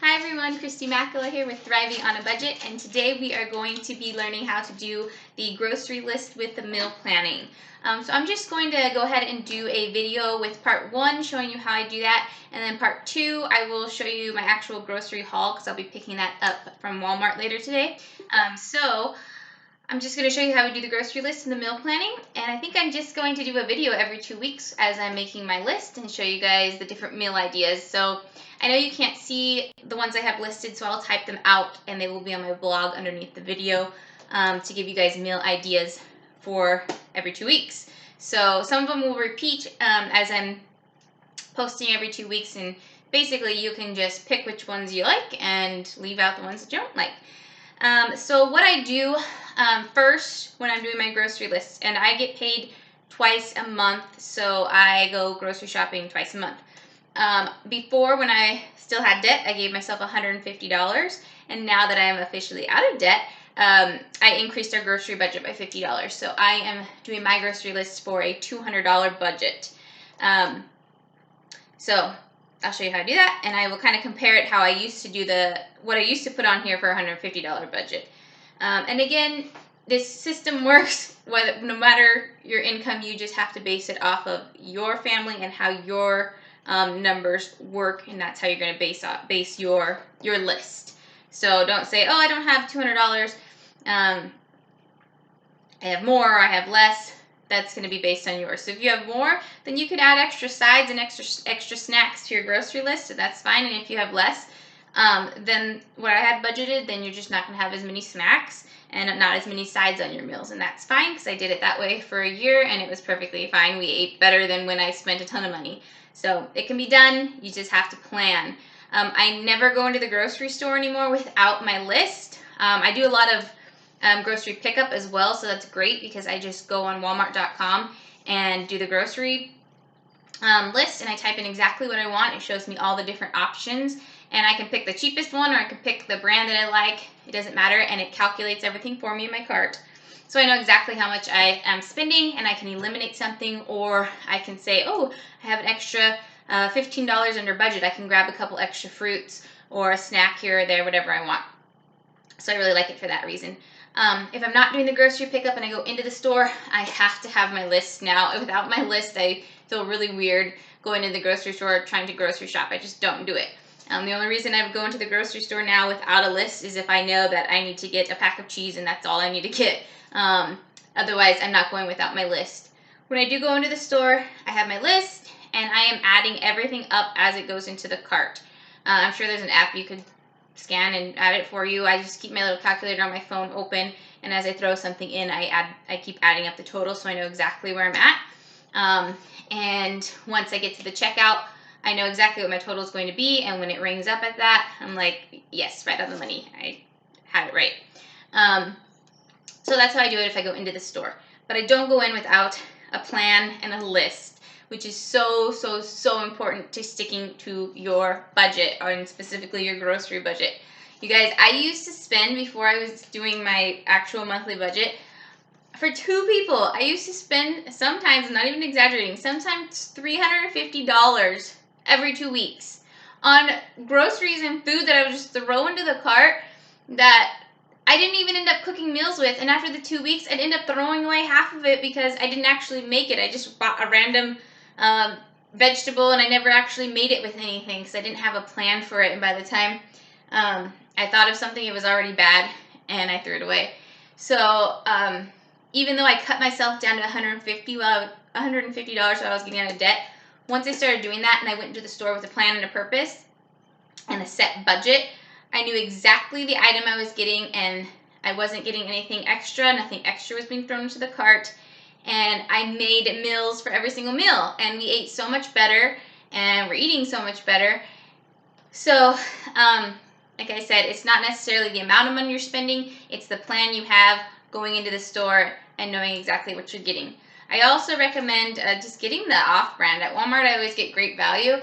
Hi everyone, Christy Macula here with Thriving on a Budget, and today we are going to be learning how to do the grocery list with the meal planning. So I'm just going to go ahead and do a video with part 1 showing you how I do that, and then part 2 I will show you my actual grocery haul because I'll be picking that up from Walmart later today. So I'm just going to show you how we do the grocery list and the meal planning, and I think I'm just going to do a video every 2 weeks as I'm making my list and show you guys the different meal ideas. So I know you can't see the ones I have listed, so I'll type them out and they will be on my blog underneath the video to give you guys meal ideas for every 2 weeks. So some of them will repeat as I'm posting every 2 weeks, and basically you can just pick which ones you like and leave out the ones that you don't like. So what I do first when I'm doing my grocery list, and I get paid twice a month, so I go grocery shopping twice a month. Before, when I still had debt, I gave myself $150, and now that I am officially out of debt, I increased our grocery budget by $50. So I am doing my grocery list for a $200 budget. So I'll show you how to do that, and I will kind of compare it how I used to do what I used to put on here for a $150 budget. And again, this system works no matter your income. You just have to base it off of your family and how your numbers work, and that's how you're going to base your list. So don't say, oh, I don't have $200. I have more, or I have less. That's going to be based on yours. So if you have more, then you could add extra sides and extra snacks to your grocery list, so that's fine. And if you have less than what I had budgeted, then you're just not going to have as many snacks and not as many sides on your meals, and that's fine because I did it that way for a year and it was perfectly fine. We ate better than when I spent a ton of money. So it can be done, you just have to plan. I never go into the grocery store anymore without my list. I do a lot of grocery pickup as well, so that's great because I just go on walmart.com and do the grocery list, and I type in exactly what I want. It shows me all the different options, and I can pick the cheapest one, or I can pick the brand that I like. It doesn't matter, and it calculates everything for me in my cart. So I know exactly how much I am spending, and I can eliminate something, or I can say, oh, I have an extra $15 under budget. I can grab a couple extra fruits or a snack here or there, whatever I want. So I really like it for that reason. If I'm not doing the grocery pickup and I go into the store, I have to have my list now. Without my list, I feel really weird going to the grocery store trying to grocery shop. I just don't do it. The only reason I would go into the grocery store now without a list is if I know that I need to get a pack of cheese and that's all I need to get. Otherwise, I'm not going without my list. When I do go into the store, I have my list, and I am adding everything up as it goes into the cart. I'm sure there's an app you could scan and add it for you. I just keep my little calculator on my phone open, and as I throw something in, I keep adding up the total so I know exactly where I'm at. And once I get to the checkout, I know exactly what my total is going to be, and when it rings up at that, I'm like, yes, right on the money. I had it right. So that's how I do it if I go into the store. But I don't go in without a plan and a list, which is so important to sticking to your budget, and specifically your grocery budget. You guys, I used to spend, before I was doing my actual monthly budget, for 2 people, I used to spend, sometimes, I'm not even exaggerating, sometimes $350 every 2 weeks on groceries and food that I would just throw into the cart that I didn't even end up cooking meals with, and after the 2 weeks, I'd end up throwing away half of it because I didn't actually make it. I just bought a random vegetable, and I never actually made it with anything because I didn't have a plan for it, and by the time I thought of something, it was already bad, and I threw it away. So even though I cut myself down to $150 while I was getting out of debt, once I started doing that and I went into the store with a plan and a purpose and a set budget, I knew exactly the item I was getting, and I wasn't getting anything extra. Nothing extra was being thrown into the cart, and I made meals for every single meal, and we ate so much better, and we're eating so much better. So like I said, it's not necessarily the amount of money you're spending, it's the plan you have going into the store and knowing exactly what you're getting. I also recommend just getting the off-brand. At Walmart, I always get great value.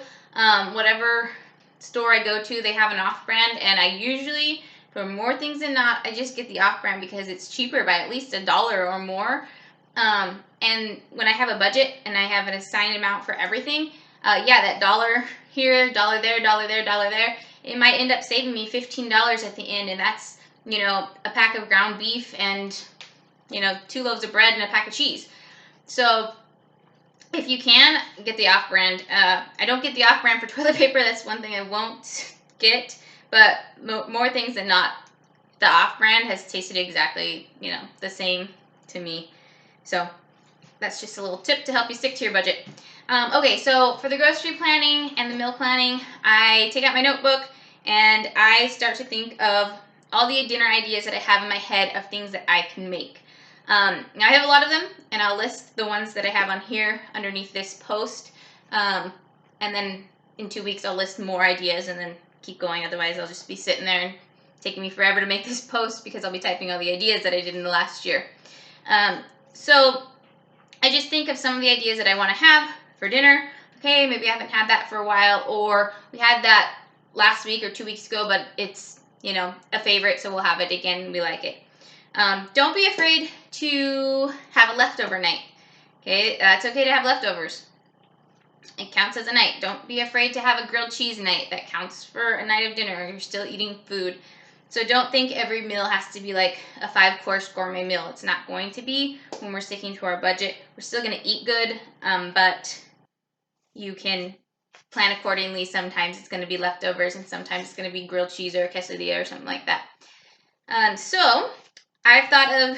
Whatever store I go to, they have an off-brand, and I usually, for more things than not, I just get the off-brand because it's cheaper by at least $1 or more. And when I have a budget and I have an assigned amount for everything, yeah, that dollar here, dollar there, dollar there, dollar there, it might end up saving me $15 at the end, and that's, you know, a pack of ground beef and, you know, 2 loaves of bread and a pack of cheese. So if you can, get the off-brand. I don't get the off-brand for toilet paper. That's one thing I won't get. But more things than not, the off-brand has tasted exactly, you know, the same to me. So that's just a little tip to help you stick to your budget. Okay, so for the grocery planning and the meal planning, I take out my notebook and I start to think of all the dinner ideas that I have in my head of things that I can make. Now I have a lot of them, and I'll list the ones that I have on here underneath this post. And then in 2 weeks, I'll list more ideas and then keep going. Otherwise, I'll just be sitting there and taking me forever to make this post because I'll be typing all the ideas that I did in the last year. So I just think of some of the ideas that I want to have for dinner. Okay, maybe I haven't had that for a while, or we had that last week or 2 weeks ago, but it's, you know, a favorite, so we'll have it again and we like it. Don't be afraid to have a leftover night. Okay, it's okay to have leftovers. It counts as a night. Don't be afraid to have a grilled cheese night. That counts for a night of dinner. You're still eating food. So don't think every meal has to be like a 5-course gourmet meal. It's not going to be when we're sticking to our budget. We're still going to eat good, but you can plan accordingly. Sometimes it's going to be leftovers, and sometimes it's going to be grilled cheese or a quesadilla or something like that. So I've thought of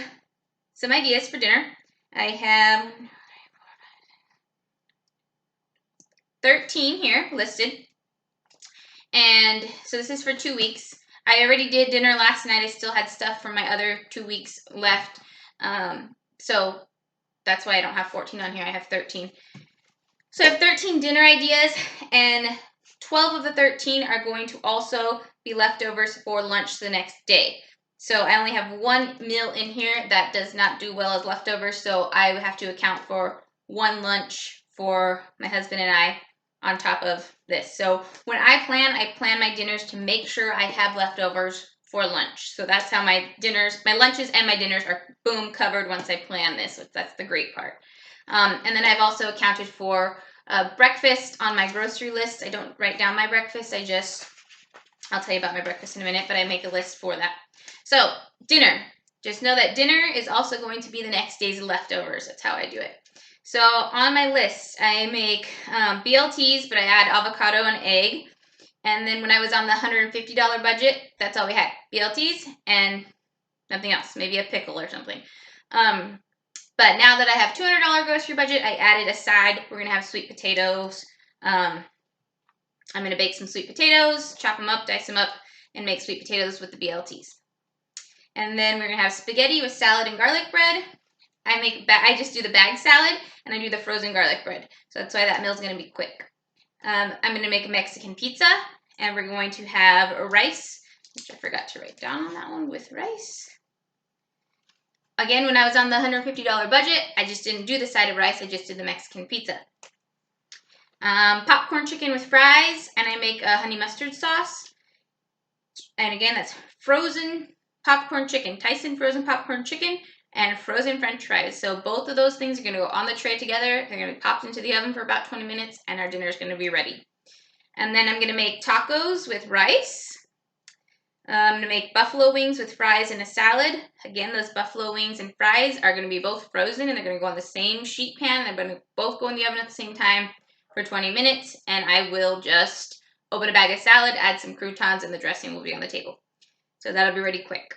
some ideas for dinner. I have 13 here listed. And so this is for 2 weeks. I already did dinner last night. I still had stuff from my other 2 weeks left. So that's why I don't have 14 on here. I have 13. So I have 13 dinner ideas, and 12 of the 13 are going to also be leftovers for lunch the next day. So I only have one meal in here that does not do well as leftovers, so I have to account for one lunch for my husband and I on top of this. So when I plan my dinners to make sure I have leftovers for lunch. So that's how my lunches and my dinners are boom covered once I plan this. That's the great part. And then I've also accounted for breakfast on my grocery list. I don't write down my breakfast. I'll tell you about my breakfast in a minute, but I make a list for that. So dinner. Just know that dinner is also going to be the next day's leftovers. That's how I do it. So on my list, I make BLTs, but I add avocado and egg. And then when I was on the $150 budget, that's all we had. BLTs and nothing else. Maybe a pickle or something. But now that I have $200 grocery budget, I added a side. We're going to have sweet potatoes. I'm going to bake some sweet potatoes, chop them up, dice them up, and make sweet potatoes with the BLTs. And then we're going to have spaghetti with salad and garlic bread. I just do the bag salad, and I do the frozen garlic bread. So that's why that meal's going to be quick. I'm going to make a Mexican pizza, and we're going to have rice, which I forgot to write down on that one, with rice. Again, when I was on the $150 budget, I just didn't do the side of rice. I just did the Mexican pizza. Popcorn chicken with fries, and I make a honey mustard sauce. And again, that's frozen popcorn chicken. Tyson frozen popcorn chicken and frozen french fries. So both of those things are going to go on the tray together. They're going to be popped into the oven for about 20 minutes, and our dinner is going to be ready. And then I'm going to make tacos with rice. I'm going to make buffalo wings with fries and a salad. Again, those buffalo wings and fries are going to be both frozen, and they're going to go on the same sheet pan. They're going to both go in the oven at the same time for 20 minutes, and I will just open a bag of salad, add some croutons, and the dressing will be on the table. So that'll be ready quick.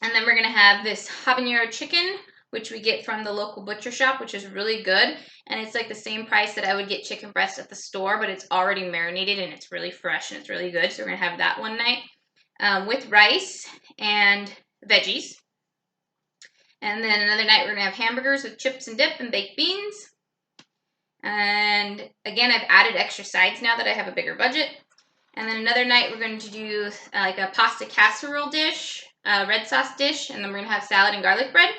And then we're going to have this habanero chicken, which we get from the local butcher shop, which is really good. And it's like the same price that I would get chicken breast at the store, but it's already marinated and it's really fresh and it's really good. So we're going to have that one night with rice and veggies. And then another night we're going to have hamburgers with chips and dip and baked beans. And again, I've added extra sides now that I have a bigger budget. And then another night we're going to do like a pasta casserole dish, red sauce dish, and then we're going to have salad and garlic bread.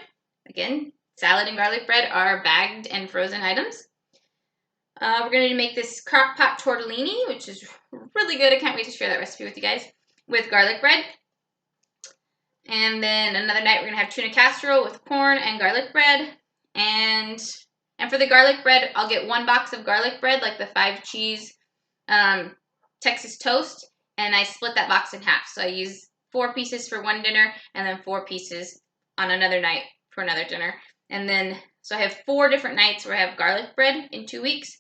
Again, salad and garlic bread are bagged and frozen items. We're going to make this crock pot tortellini, which is really good. I can't wait to share that recipe with you guys, with garlic bread. And then another night we're going to have tuna casserole with corn and garlic bread. And for the garlic bread, I'll get 1 box of garlic bread, like the 5-cheese Texas toast. and I split that box in half. So I use 4 pieces for one dinner and then 4 pieces on another night for another dinner. And then, so I have 4 different nights where I have garlic bread in 2 weeks.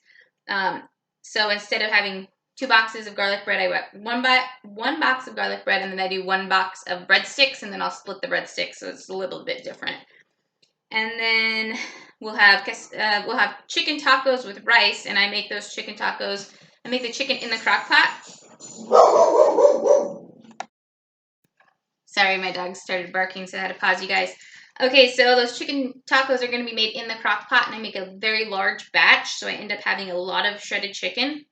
So instead of having 2 boxes of garlic bread, I went one box of garlic bread, and then I do 1 box of breadsticks, and then I'll split the breadsticks, so it's a little bit different. And then we'll have chicken tacos with rice, and I make those chicken tacos. I make the chicken in the crock pot. Sorry, my dog started barking, so I had to pause you guys. Okay, so those chicken tacos are going to be made in the crock pot, and I make a very large batch, so I end up having a lot of shredded chicken.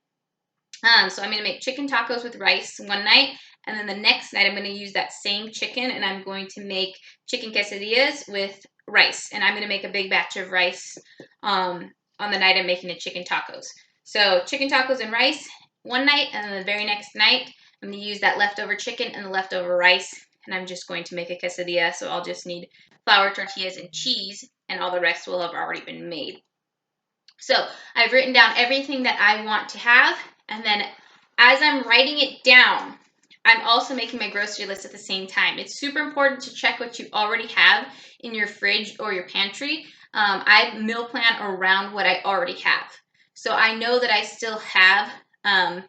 So I'm going to make chicken tacos with rice one night, and then the next night I'm going to use that same chicken, and I'm going to make chicken quesadillas with rice, and I'm going to make a big batch of rice on the night I'm making the chicken tacos. So chicken tacos and rice one night, and then the very next night I'm going to use that leftover chicken and the leftover rice, and I'm just going to make a quesadilla, so I'll just need flour, tortillas, and cheese, and all the rest will have already been made. So I've written down everything that I want to have, and then as I'm writing it down, I'm also making my grocery list at the same time. It's super important to check what you already have in your fridge or your pantry. I meal plan around what I already have. So I know that I still have a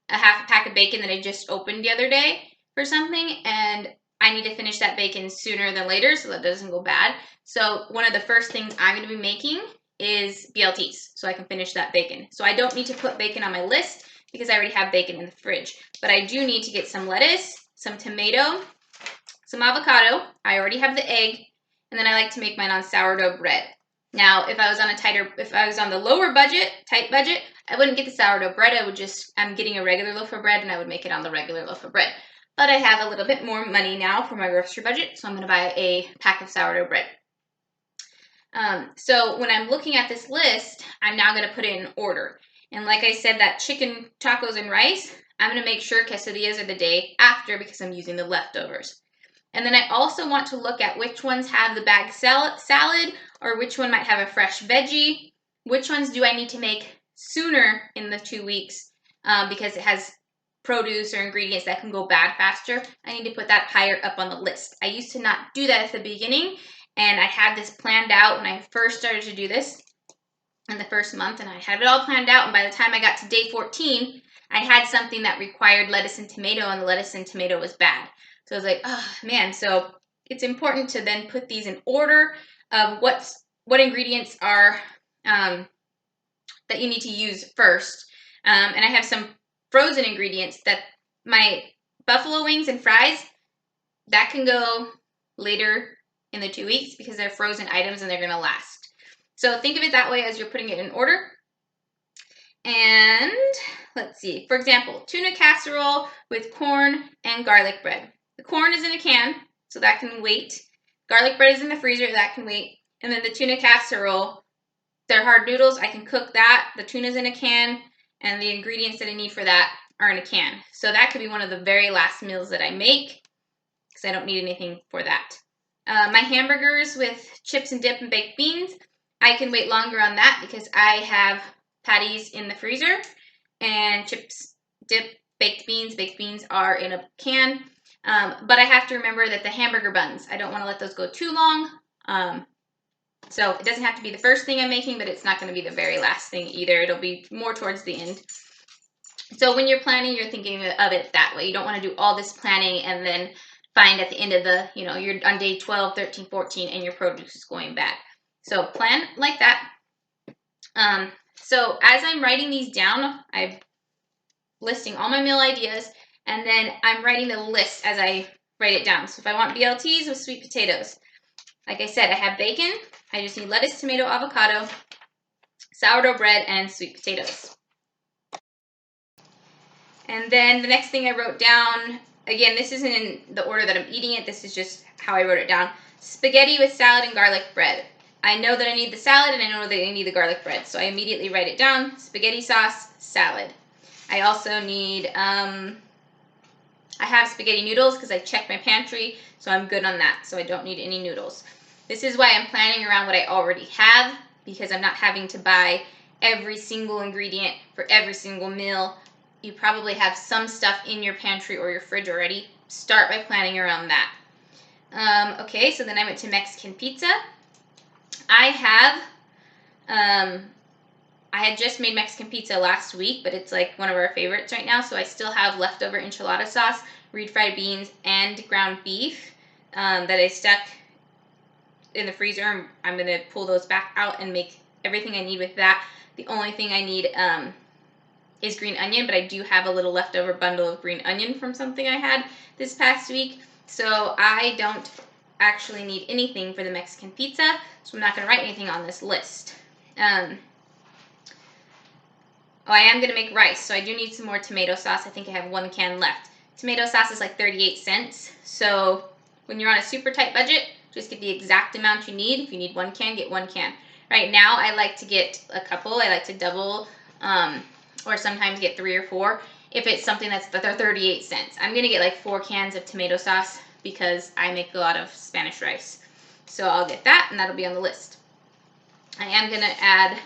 half a pack of bacon that I just opened the other day for something, and I need to finish that bacon sooner than later so that doesn't go bad. So one of the first things I'm going to be making is BLTs so I can finish that bacon. So I don't need to put bacon on my list because I already have bacon in the fridge. But I do need to get some lettuce, some tomato, some avocado. I already have the egg, and then I like to make mine on sourdough bread. Now, if I was on the lower budget, tight budget, I wouldn't get the sourdough bread. I'm getting a regular loaf of bread, and I would make it on the regular loaf of bread. But I have a little bit more money now for my grocery budget, so I'm going to buy a pack of sourdough bread. So when I'm looking at this list, I'm now going to put it in order. And like I said, that chicken tacos and rice, I'm going to make sure quesadillas are the day after because I'm using the leftovers. And then I also want to look at which ones have the bagged salad or which one might have a fresh veggie. Which ones do I need to make sooner in the 2 weeks because it has produce or ingredients that can go bad faster. I need to put that higher up on the list. I used to not do that at the beginning, and I had this planned out when I first started to do this in the first month, and I had it all planned out, and by the time I got to day 14, I had something that required lettuce and tomato, and the lettuce and tomato was bad. So I was like, oh man. So it's important to then put these in order of what ingredients are that you need to use first. And I have some frozen ingredients that my buffalo wings and fries, that can go later in the 2 weeks because they're frozen items and they're going to last. So think of it that way as you're putting it in order. And let's see, for example, tuna casserole with corn and garlic bread. The corn is in a can, so that can wait. Garlic bread is in the freezer, that can wait. And then the tuna casserole, they're hard noodles. I can cook that. The tuna's in a can, and the ingredients that I need for that are in a can. So that could be one of the very last meals that I make because I don't need anything for that. My hamburgers with chips and dip and baked beans, I can wait longer on that because I have patties in the freezer, and chips, dip, baked beans are in a can. But I have to remember that the hamburger buns, I don't want to let those go too long. So it doesn't have to be the first thing I'm making, but it's not going to be the very last thing either. It'll be more towards the end. So when you're planning, you're thinking of it that way. You don't want to do all this planning and then find at the end of you're on day 12, 13, 14, and your produce is going bad. So plan like that. So as I'm writing these down, I'm listing all my meal ideas, and then I'm writing the list as I write it down. So if I want BLTs with sweet potatoes, like I said, I have bacon. I just need lettuce, tomato, avocado, sourdough bread, and sweet potatoes. And then the next thing I wrote down, again, this isn't in the order that I'm eating it. This is just how I wrote it down. Spaghetti with salad and garlic bread. I know that I need the salad, and I know that I need the garlic bread. So I immediately write it down. Spaghetti sauce, salad. I also need, I have spaghetti noodles because I checked my pantry, so I'm good on that. So I don't need any noodles. This is why I'm planning around what I already have, because I'm not having to buy every single ingredient for every single meal. you probably have some stuff in your pantry or your fridge already. Start by planning around that. Okay, so then I went to Mexican pizza. I had just made Mexican pizza last week, but it's like one of our favorites right now, so I still have leftover enchilada sauce, refried beans, and ground beef that I stuck in the freezer. I'm going to pull those back out and make everything I need with that. The only thing I need is green onion, but I do have a little leftover bundle of green onion from something I had this past week, so I don't actually need anything for the Mexican pizza, so I'm not going to write anything on this list. I am going to make rice, so I do need some more tomato sauce. I think I have 1 can left. Tomato sauce is like 38 cents, so when you're on a super tight budget, just get the exact amount you need. If you need 1 can, get 1 can. Right now, I like to get a couple. I like to double, or sometimes get 3 or 4 if it's something that's 38 cents. I'm going to get like 4 cans of tomato sauce because I make a lot of Spanish rice. So I'll get that, and that'll be on the list. I am going to add...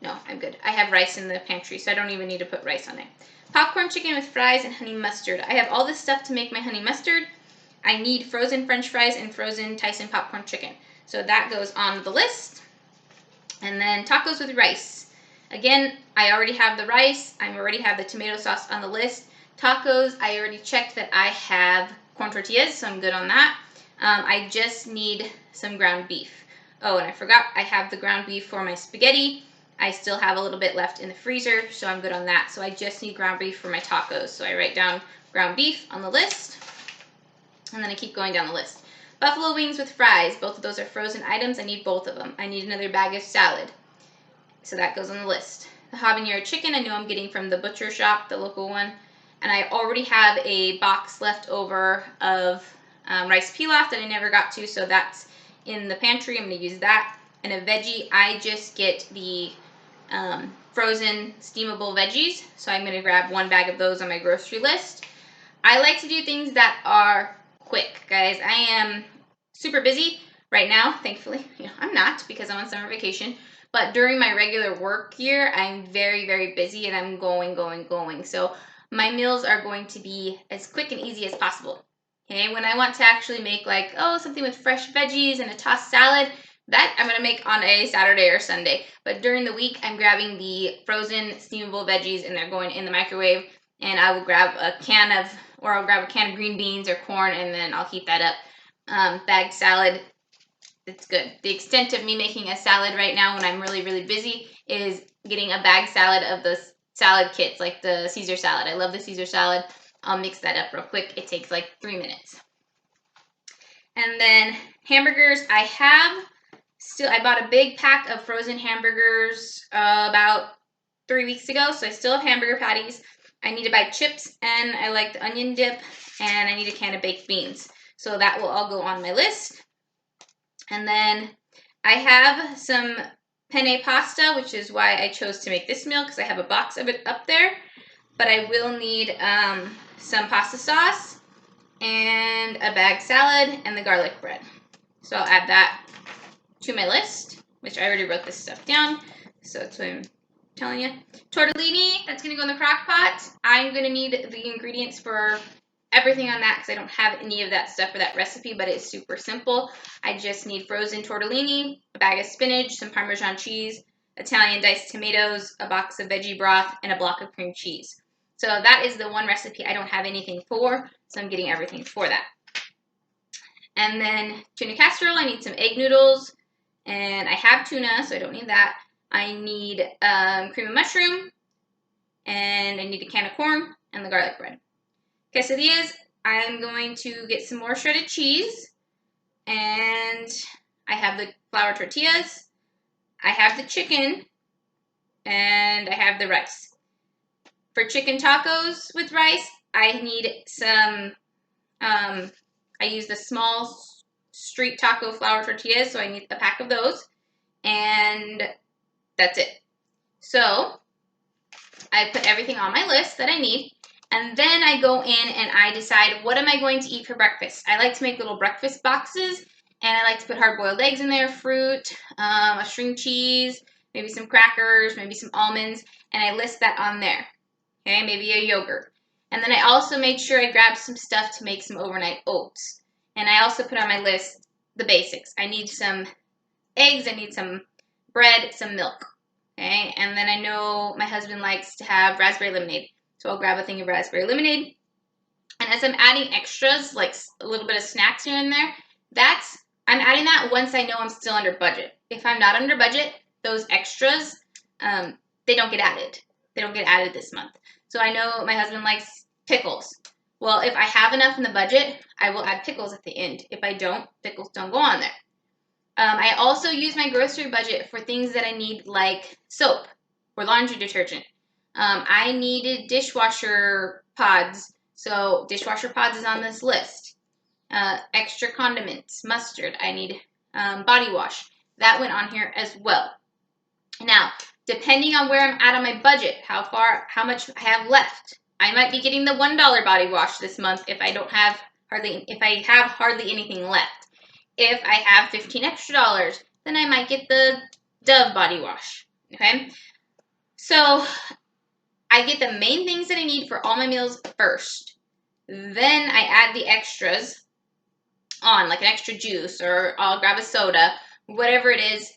no, I'm good. I have rice in the pantry, so I don't even need to put rice on there. Popcorn chicken with fries and honey mustard. I have all this stuff to make my honey mustard. I need frozen French fries and frozen Tyson popcorn chicken. So that goes on the list. And then tacos with rice. Again, I already have the rice. I already have the tomato sauce on the list. Tacos, I already checked that I have corn tortillas, so I'm good on that. I just need some ground beef. Oh, and I forgot, I have the ground beef for my spaghetti. I still have a little bit left in the freezer, so I'm good on that. So I just need ground beef for my tacos. So I write down ground beef on the list, and then I keep going down the list. Buffalo wings with fries. Both of those are frozen items. I need both of them. I need another bag of salad. So that goes on the list. The habanero chicken, I know I'm getting from the butcher shop, the local one. And I already have a box left over of rice pilaf that I never got to, so that's in the pantry. I'm going to use that. And a veggie, I just get the frozen steamable veggies, so I'm going to grab 1 bag of those on my grocery list. I like to do things that are quick, guys. I am super busy right now, thankfully. I'm not, because I'm on summer vacation, but during my regular work year, I'm very, very busy, and I'm going. So my meals are going to be as quick and easy as possible. Okay, when I want to actually make like, something with fresh veggies and a tossed salad, that I'm going to make on a Saturday or Sunday. But during the week, I'm grabbing the frozen steamable veggies, and they're going in the microwave. And I will grab a can of green beans or corn, and then I'll heat that up. Bagged salad, it's good. The extent of me making a salad right now when I'm really, really busy is getting a bagged salad of the salad kits, like the Caesar salad. I love the Caesar salad. I'll mix that up real quick. It takes like 3 minutes. And then hamburgers, I bought a big pack of frozen hamburgers about 3 weeks ago, so I still have hamburger patties. I need to buy chips, and I like the onion dip, and I need a can of baked beans. So that will all go on my list. And then I have some penne pasta, which is why I chose to make this meal, because I have a box of it up there. But I will need some pasta sauce and a bagged salad and the garlic bread. So I'll add that to my list, which I already wrote this stuff down, so that's what I'm telling you. Tortellini, that's going to go in the crock pot. I'm going to need the ingredients for everything on that because I don't have any of that stuff for that recipe, but it's super simple. I just need frozen tortellini, a bag of spinach, some Parmesan cheese, Italian diced tomatoes, a box of veggie broth, and a block of cream cheese. So that is the one recipe I don't have anything for, so I'm getting everything for that. And then tuna casserole, I need some egg noodles, and I have tuna, so I don't need that. I need cream of mushroom, and I need a can of corn and the garlic bread. Quesadillas, I'm going to get some more shredded cheese, and I have the flour tortillas, I have the chicken, and I have the rice. For chicken tacos with rice, I need some, I use the small street taco flour tortillas, so I need a pack of those, and that's it. So I put everything on my list that I need, and then I go in and I decide what am I going to eat for breakfast. I like to make little breakfast boxes, and I like to put hard-boiled eggs in there, fruit, a string cheese, maybe some crackers, maybe some almonds, and I list that on there. Okay, maybe a yogurt. And then I also made sure I grabbed some stuff to make some overnight oats. And I also put on my list the basics. I need some eggs, I need some bread, some milk. Okay, and then I know my husband likes to have raspberry lemonade, so I'll grab a thing of raspberry lemonade. And as I'm adding extras, like a little bit of snacks here and there, I'm adding that once I know I'm still under budget. If I'm not under budget, those extras, they don't get added. They don't get added this month. So I know my husband likes pickles. Well, if I have enough in the budget, I will add pickles at the end. If I don't, pickles don't go on there. I also use my grocery budget for things that I need, like soap or laundry detergent. I needed dishwasher pods, so dishwasher pods is on this list. Extra condiments, mustard. I need body wash. That went on here as well. Now, depending on where I'm at on my budget, how much I have left, I might be getting the $1 body wash this month if I have hardly anything left. If I have $15 extra, then I might get the Dove body wash. Okay, so I get the main things that I need for all my meals first. Then I add the extras on, like an extra juice, or I'll grab a soda, whatever it is.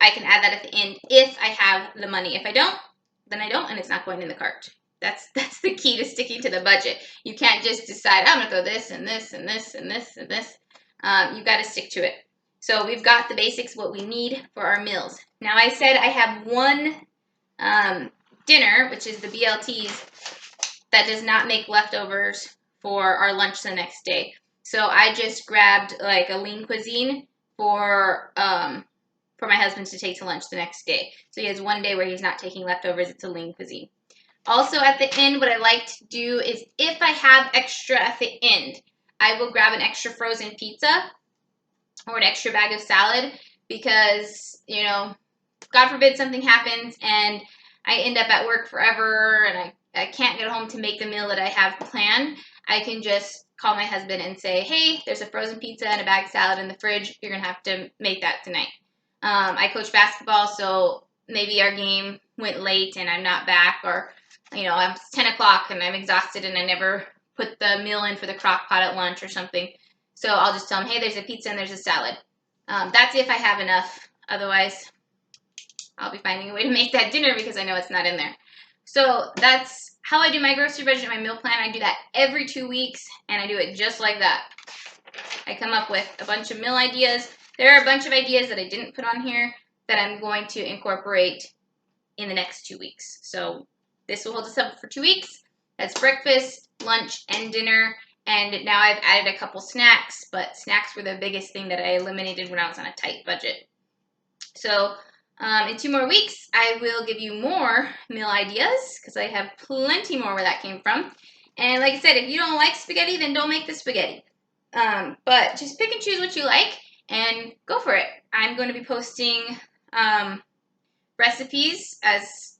I can add that at the end if I have the money. If I don't, then I don't, and it's not going in the cart. That's the key to sticking to the budget. You can't just decide, I'm going to throw this and this and this and this and this. You've got to stick to it. So we've got the basics, what we need for our meals. Now I said I have one dinner, which is the BLTs, that does not make leftovers for our lunch the next day. So I just grabbed like a lean cuisine for my husband to take to lunch the next day. So he has one day where he's not taking leftovers. It's a lean cuisine. Also at the end, what I like to do is if I have extra at the end, I will grab an extra frozen pizza or an extra bag of salad because, God forbid something happens and I end up at work forever and I can't get home to make the meal that I have planned. I can just call my husband and say, hey, there's a frozen pizza and a bag of salad in the fridge. You're going to have to make that tonight. I coach basketball, so maybe our game went late and I'm not back, or, it's 10 o'clock and I'm exhausted and I never put the meal in for the crock pot at lunch or something. So I'll just tell them, hey, there's a pizza and there's a salad. That's if I have enough. Otherwise, I'll be finding a way to make that dinner because I know it's not in there. So that's how I do my grocery budget and my meal plan. I do that every 2 weeks, and I do it just like that. I come up with a bunch of meal ideas. There are a bunch of ideas that I didn't put on here that I'm going to incorporate in the next 2 weeks. So this will hold us up for 2 weeks. That's breakfast, lunch, and dinner. And now I've added a couple snacks, but snacks were the biggest thing that I eliminated when I was on a tight budget. So in 2 more weeks, I will give you more meal ideas because I have plenty more where that came from. And like I said, if you don't like spaghetti, then don't make the spaghetti. But just pick and choose what you like and go for it. I'm going to be posting recipes as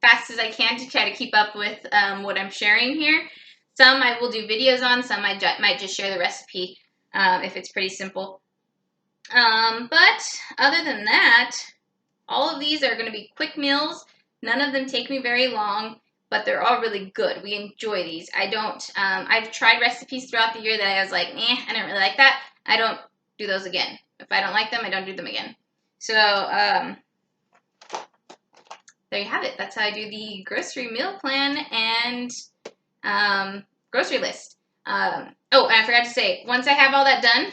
fast as I can to try to keep up with what I'm sharing here. Some I will do videos on, some I might just share the recipe if it's pretty simple. But other than that, all of these are going to be quick meals. None of them take me very long, but they're all really good. We enjoy these. I've tried recipes throughout the year that I was like, I don't really like that. I don't do those again. If I don't like them, I don't do them again. So, there you have it. That's how I do the grocery meal plan and grocery list. And I forgot to say, once I have all that done,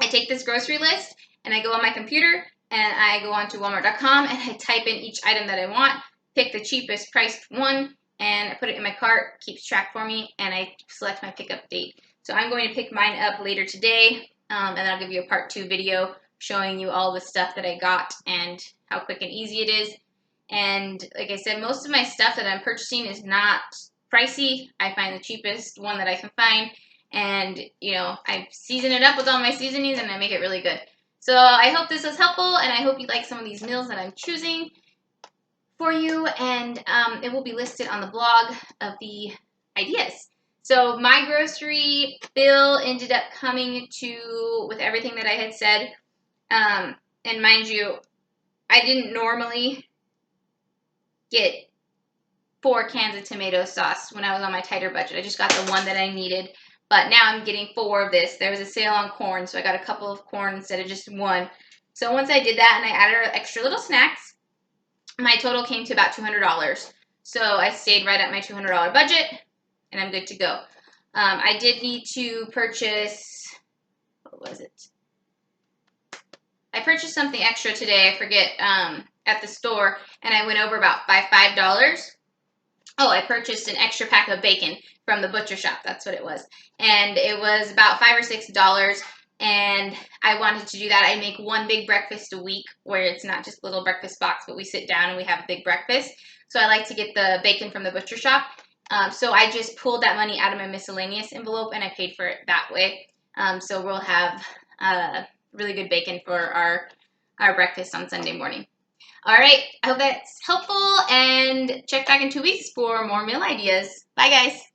I take this grocery list and I go on my computer and I go onto Walmart.com and I type in each item that I want, pick the cheapest priced one, and I put it in my cart, keeps track for me, and I select my pickup date. So I'm going to pick mine up later today, and then I'll give you a part 2 video showing you all the stuff that I got and how quick and easy it is. And like I said, most of my stuff that I'm purchasing is not pricey. I find the cheapest one that I can find, and I season it up with all my seasonings and I make it really good. So I hope this was helpful, and I hope you like some of these meals that I'm choosing for you, and it will be listed on the blog of the ideas. So my grocery bill ended up coming to, with everything that I had said, and mind you, I didn't normally get 4 cans of tomato sauce when I was on my tighter budget. I just got the one that I needed. But now I'm getting 4 of this. There was a sale on corn, so I got a couple of corn instead of just one. So once I did that and I added extra little snacks, my total came to about $200. So I stayed right at my $200 budget, and I'm good to go. I did need to purchase, what was it? I purchased something extra today, I forget, at the store, and I went over about by $5. Oh, I purchased an extra pack of bacon from the butcher shop. That's what it was. And it was about $5 or $6. And I wanted to do that. I make one big breakfast a week where it's not just a little breakfast box, but we sit down and we have a big breakfast. So I like to get the bacon from the butcher shop. So I just pulled that money out of my miscellaneous envelope and I paid for it that way. So we'll have really good bacon for our breakfast on Sunday morning. All right, I hope that's helpful, and check back in 2 weeks for more meal ideas. Bye, guys.